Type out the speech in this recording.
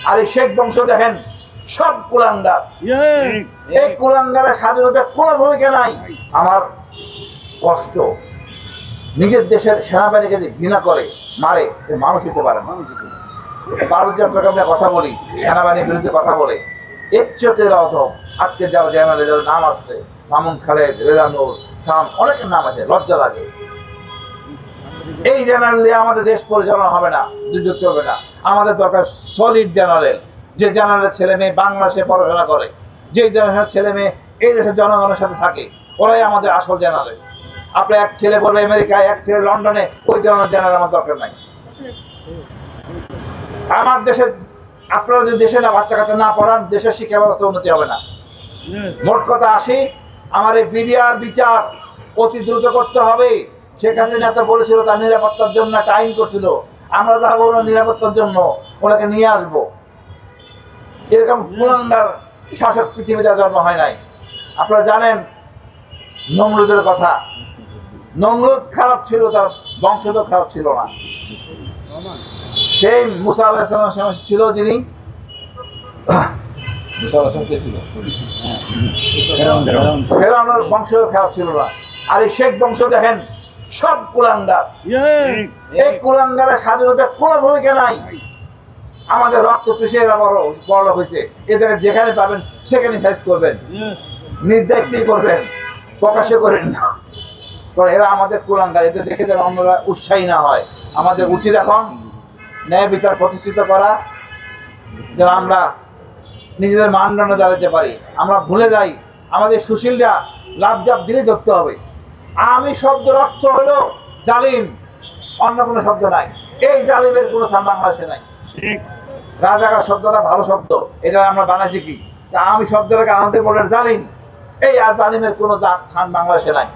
আর এই শেখ বংশ দেখেন সব কুলাঙ্গার। এই কুলাঙ্গারের স্বাধীনতার কোনো ভূমিকা নাই। আমার কষ্ট, নিজের দেশের সেনাবাহিনীকে ঘৃণা করে মারে, মানুষ হতে পারে না। ভারত চট্টগ্রামে কথা বলি, সেনাবাহিনীর বিরুদ্ধে কথা বলে, এর চেয়ে অধম আজকে যারা জেনারেল যাদের নাম আসছে, মামুন খালেদ, রেজানুর, শাম, অনেকের নাম আছে, লজ্জা লাগে। এই জেনারেল দিয়ে আমাদের দেশ পরিচালনা হবে না, দুর্যোগ চলবে না। আমাদের দরকার সলিড জেনারেল, যে জেনারেলের ছেলে মেয়ে বাংলাদেশে পড়াশোনা করে, যে জেনারেলের ছেলে মেয়ে এই দেশের জনগণের সাথে থাকে, ওরাই আমাদের আসল জেনারেল। আপনি এক ছেলে পড়বে আমেরিকায়, এক ছেলে লন্ডনে, ওই ধরনের জেনারেল আমার দরকার নাই। আমার দেশের আপনারা যদি দেশে না বাচ্চা কাচ্চা না পড়ান, দেশের শিক্ষা ব্যবস্থা উন্নতি হবে না। মোট কথা আসি, আমার এই বিডিআর বিচার অতি দ্রুত করতে হবে। সেখানে নেতা বলেছিল তার নিরাপত্তার জন্য একটা আইন করছিল, আমরা যাবো ওনার নিরাপত্তার জন্য, ওনাকে নিয়ে আসবো। এরকম কুলাঙ্গার শাসক পৃথিবীতে জন্ম হয় নাই। আপনারা জানেন নমরুদের কথা, নমরুদ খারাপ ছিল, তার বংশ তো খারাপ ছিল না। সেই মুসা আলাইহিস সালাম ছিল যিনি ফেরাউনের বংশ খারাপ ছিল না। আর এই শেখ বংশ দেখেন সব কুলাঙ্গার। এই কুলাঙ্গারের স্বাধীনতার কোনো ভূমিকা নাই। আমাদের রক্ত চুষে এরা বড় হয়েছে, এদের যেখানে পাবেন সেখানে সাইজ করবেন, নির্দায়িত্বই করবেন, প্রকাশে করেন না। কারণ এরা আমাদের কুলাঙ্গার, এদের দেখে যেন অন্যরা উৎসাহী না হয়। আমাদের উচিত এখন ন্যায় বিচার প্রতিষ্ঠিত করা, যেন আমরা নিজেদের মানদণ্ড দাঁড়াতে পারি। আমরা ভুলে যাই আমাদের সুশীলরা লাভ জাপ দিলে ধরতে হবে। আমি শব্দের অর্থ হলো জালিম, অন্য কোনো শব্দ নাই। এই জালিমের কোনো স্থান বাংলাদেশে নাই। রাজাকার শব্দটা ভালো শব্দ, এটা আমরা বানাইছি কি? আমি শব্দটাকে আনতে বললেন জালিম, এই আর জালিমের কোনো স্থান বাংলাদেশে নাই।